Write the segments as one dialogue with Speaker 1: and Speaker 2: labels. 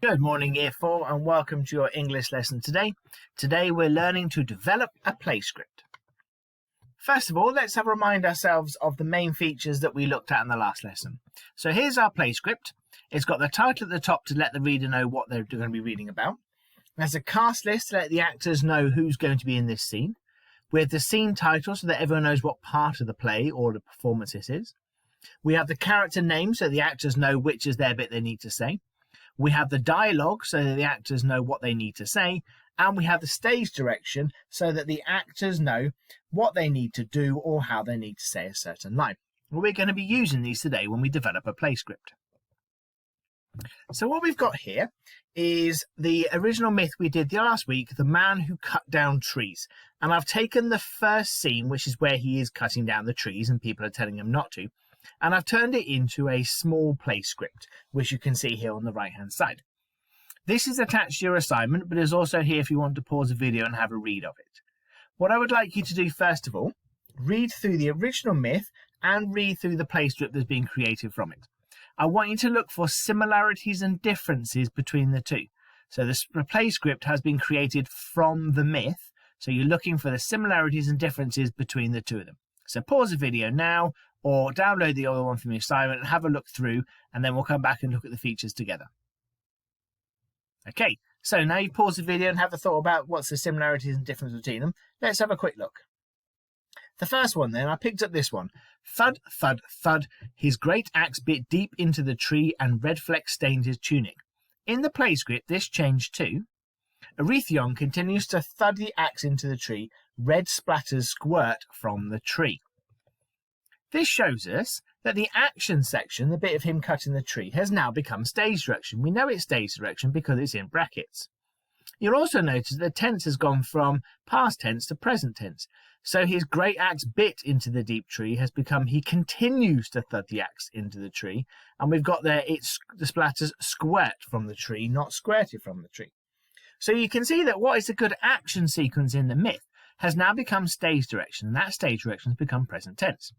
Speaker 1: Good morning, Year 4, and welcome to your English lesson today. Today we're learning to develop a play script. First of all, let's have a remind ourselves of the main features that we looked at in the last lesson. So here's our play script. It's got the title at the top to let the reader know what they're going to be reading about. There's a cast list to let the actors know who's going to be in this scene, with the scene title so that everyone knows what part of the play or the performance this is. We have the character name so the actors know which is their bit they need to say. We have the dialogue so that the actors know what they need to say, and we have the stage direction so that the actors know what they need to do or how they need to say a certain line. Well, we're going to be using these today when we develop a play script. So what we've got here is the original myth we did the last week, the man who cut down trees. And I've taken the first scene, which is where he is cutting down the trees and people are telling him not to, and I've turned it into a small play script, which you can see here on the right hand side. This is attached to your assignment, but is also here if you want to pause the video and have a read of it. What I would like you to do first of all, read through the original myth and read through the play script that's been created from it. I want you to look for similarities and differences between the two. So the play script has been created from the myth, so you're looking for the similarities and differences between the two of them. So pause the video now, or download the other one from the assignment and have a look through, and then we'll come back and look at the features together. Okay, so now you've paused the video and have a thought about what's the similarities and differences between them. Let's have a quick look. The first one then, I picked up this one. Thud, thud, thud, his great axe bit deep into the tree and red flecks stained his tunic. In the play script, this changed to, Arethion continues to thud the axe into the tree, red splatters squirt from the tree. This shows us that the action section, the bit of him cutting the tree, has now become stage direction. We know it's stage direction because it's in brackets. You'll also notice that the tense has gone from past tense to present tense. So his great axe bit into the deep tree has become he continues to thud the axe into the tree. And we've got there the splatters squirt from the tree, not squirted from the tree. So you can see that what is a good action sequence in the myth has now become stage direction. And that stage direction has become present tense.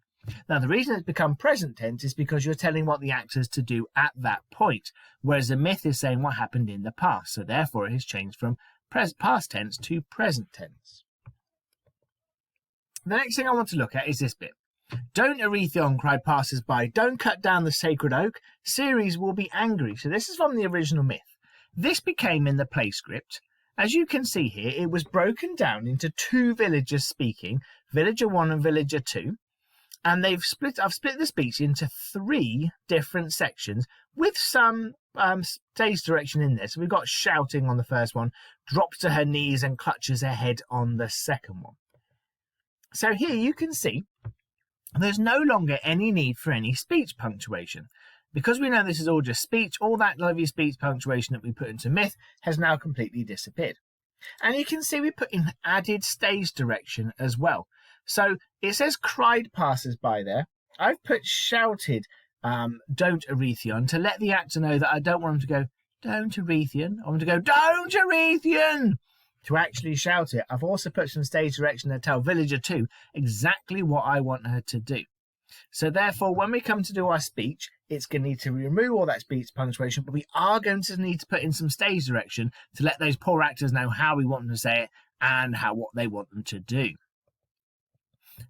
Speaker 1: Now, the reason it's become present tense is because you're telling what the actors to do at that point, whereas the myth is saying what happened in the past. So therefore, it has changed from past tense to present tense. The next thing I want to look at is this bit. Don't, Arethion, cried passers-by. Don't cut down the sacred oak. Ceres will be angry. So this is from the original myth. This became in the play script. As you can see here, it was broken down into two villagers speaking, villager 1 and villager 2. And I've split the speech into 3 different sections with some stage direction in there. So we've got shouting on the first one, drops to her knees and clutches her head on the second one. So here you can see there's no longer any need for any speech punctuation. Because we know this is all just speech, all that lovely speech punctuation that we put into myth has now completely disappeared. And you can see we put in added stage direction as well. So it says cried passers-by there. I've put shouted don't Arethion to let the actor know that I don't want him to go, don't Arethion. I want him to go, don't Arethion, to actually shout it. I've also put some stage direction to tell villager 2 exactly what I want her to do. So therefore, when we come to do our speech, it's going to need to remove all that speech punctuation, but we are going to need to put in some stage direction to let those poor actors know how we want them to say it and what they want them to do.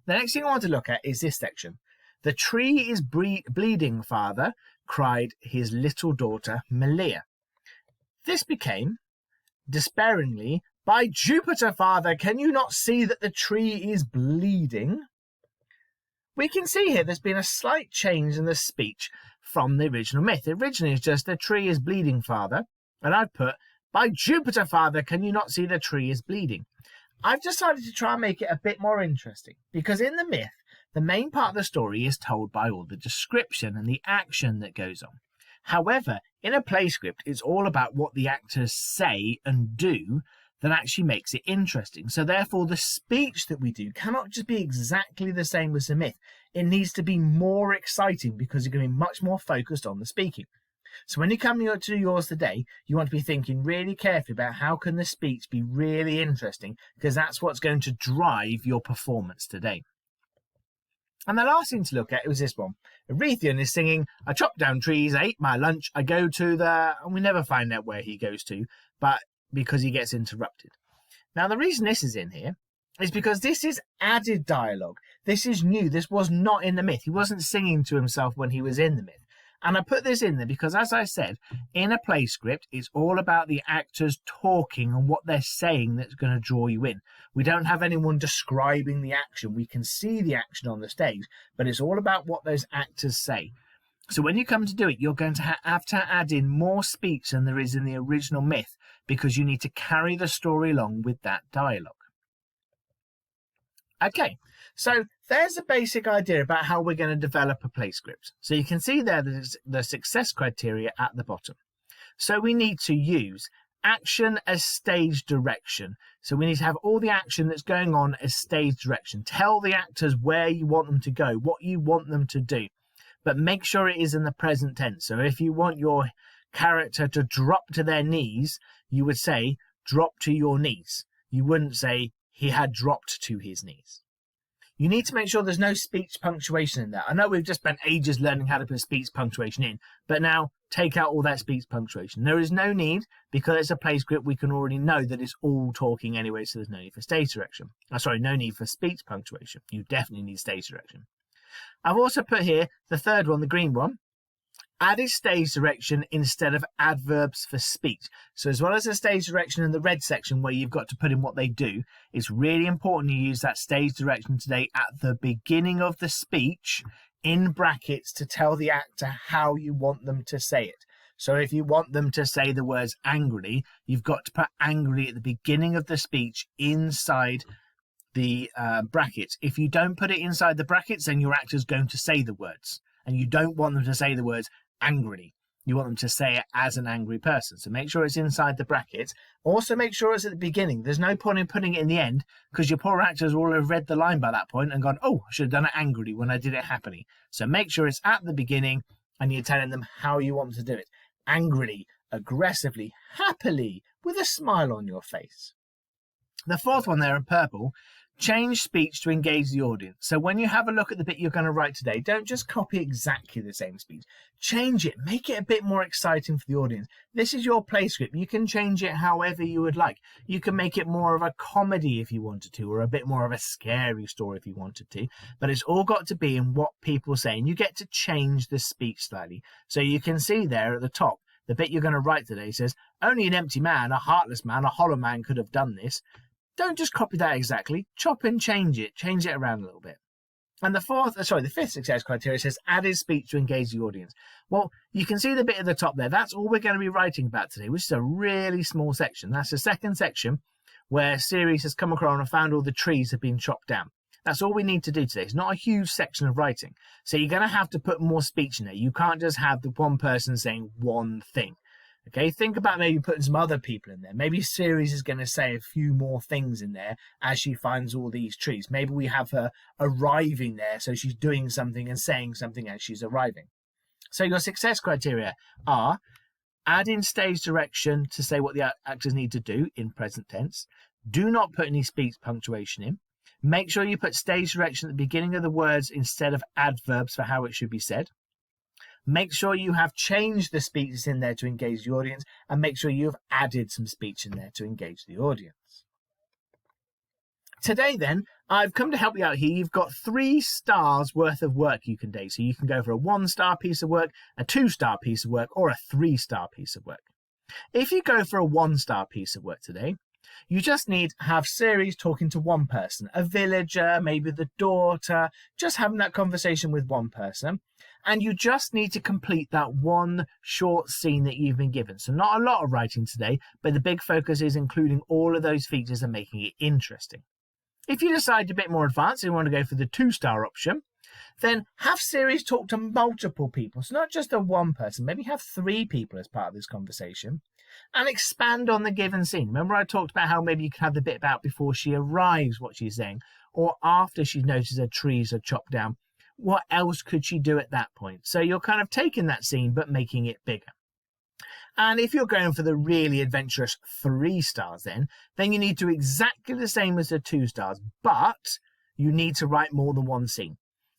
Speaker 1: The next thing I want to look at is this section. The tree is bleeding, father, cried his little daughter, Melia. This became, despairingly, by Jupiter, father, can you not see that the tree is bleeding? We can see here there's been a slight change in the speech from the original myth. Originally, it's just the tree is bleeding, father. And I've put, by Jupiter, father, can you not see the tree is bleeding? I've decided to try and make it a bit more interesting because in the myth, the main part of the story is told by all the description and the action that goes on. However, in a play script, it's all about what the actors say and do that actually makes it interesting. So therefore, the speech that we do cannot just be exactly the same as the myth. It needs to be more exciting because you're going to be much more focused on the speaking. So when you come to yours today, you want to be thinking really carefully about how can the speech be really interesting, because that's what's going to drive your performance today. And the last thing to look at was this one. Arethion is singing, I chopped down trees, I ate my lunch, I go to the... And we never find out where he goes to, but because he gets interrupted. Now, the reason this is in here is because this is added dialogue. This is new. This was not in the myth. He wasn't singing to himself when he was in the myth. And I put this in there because, as I said, in a play script, it's all about the actors talking and what they're saying that's going to draw you in. We don't have anyone describing the action. We can see the action on the stage, but it's all about what those actors say. So when you come to do it, you're going to have to add in more speech than there is in the original myth because you need to carry the story along with that dialogue. Okay, so there's a basic idea about how we're going to develop a play script. So you can see there the success criteria at the bottom. So we need to use action as stage direction. So we need to have all the action that's going on as stage direction. Tell the actors where you want them to go, what you want them to do, but make sure it is in the present tense. So if you want your character to drop to their knees, you would say drop to your knees. You wouldn't say he had dropped to his knees. You need to make sure there's no speech punctuation in there. I know we've just spent ages learning how to put speech punctuation in, but now take out all that speech punctuation. There is no need, because it's a play script, we can already know that it's all talking anyway, so there's no need for stage direction. No need for speech punctuation. You definitely need stage direction. I've also put here the third one, the green one, added stage direction instead of adverbs for speech. So as well as the stage direction in the red section where you've got to put in what they do, it's really important you use that stage direction today at the beginning of the speech in brackets to tell the actor how you want them to say it. So if you want them to say the words angrily, you've got to put angrily at the beginning of the speech inside the brackets. If you don't put it inside the brackets, then your actor's going to say the words. And you don't want them to say the words angrily. You want them to say it as an angry person. So make sure it's inside the brackets. Also make sure it's at the beginning. There's no point in putting it in the end because your poor actors will have read the line by that point and gone, oh, I should have done it angrily when I did it happily. So make sure it's at the beginning and you're telling them how you want them to do it. Angrily, aggressively, happily, with a smile on your face. The fourth one there in purple, change speech to engage the audience. So when you have a look at the bit you're going to write today, don't just copy exactly the same speech. Change it. Make it a bit more exciting for the audience. This is your play script. You can change it however you would like. You can make it more of a comedy if you wanted to, or a bit more of a scary story if you wanted to. But it's all got to be in what people say. And you get to change the speech slightly. So you can see there at the top, the bit you're going to write today says, only an empty man, a heartless man, a hollow man could have done this. Don't just copy that exactly. Chop and change it around a little bit. And the fifth success criteria says added speech to engage the audience. Well, you can see the bit at the top there. That's all we're going to be writing about today, which is a really small section. That's the second section where Ceres has come across and found all the trees have been chopped down. That's all we need to do today. It's not a huge section of writing. So you're going to have to put more speech in there. You can't just have the one person saying one thing. Okay, think about maybe putting some other people in there. Maybe Ceres is going to say a few more things in there as she finds all these trees. Maybe we have her arriving there, so she's doing something and saying something as she's arriving. So your success criteria are add in stage direction to say what the actors need to do in present tense. Do not put any speech punctuation in. Make sure you put stage direction at the beginning of the words instead of adverbs for how it should be said. Make sure you have changed the speeches in there to engage the audience, and make sure you have added some speech in there to engage the audience. Today then, I've come to help you out here. You've got 3 stars worth of work you can do. So you can go for a 1-star piece of work, a 2-star piece of work, or a 3-star piece of work. If you go for a 1-star piece of work today, you just need to have Ceres talking to one person, a villager, maybe the daughter, just having that conversation with one person. And you just need to complete that one short scene that you've been given. So not a lot of writing today, but the big focus is including all of those features and making it interesting. If you decide a bit more advanced and you want to go for the 2-star option, then have Ceres talk to multiple people. So not just a one person, maybe have 3 people as part of this conversation. And expand on the given scene. Remember I talked about how maybe you can have the bit about before she arrives, what she's saying, or after she notices her trees are chopped down. What else could she do at that point? So you're kind of taking that scene but making it bigger. And if you're going for the really adventurous 3 stars then you need to do exactly the same as the 2 stars, but you need to write more than one scene.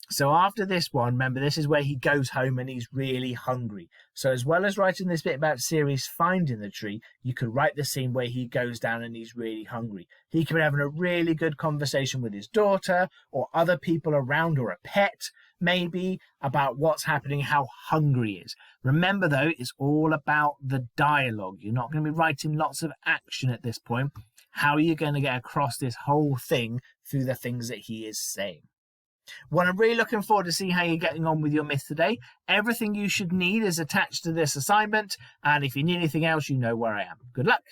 Speaker 1: So after this one, remember, this is where he goes home and he's really hungry. So as well as writing this bit about Ceres finding the tree, you could write the scene where he goes down and he's really hungry. He could be having a really good conversation with his daughter or other people around, or a pet maybe, about what's happening, how hungry he is. Remember though, it's all about the dialogue. You're not going to be writing lots of action at this point. How are you going to get across this whole thing through the things that he is saying? Well, I'm really looking forward to see how you're getting on with your myth today. Everything you should need is attached to this assignment, and if you need anything else, you know where I am. Good luck.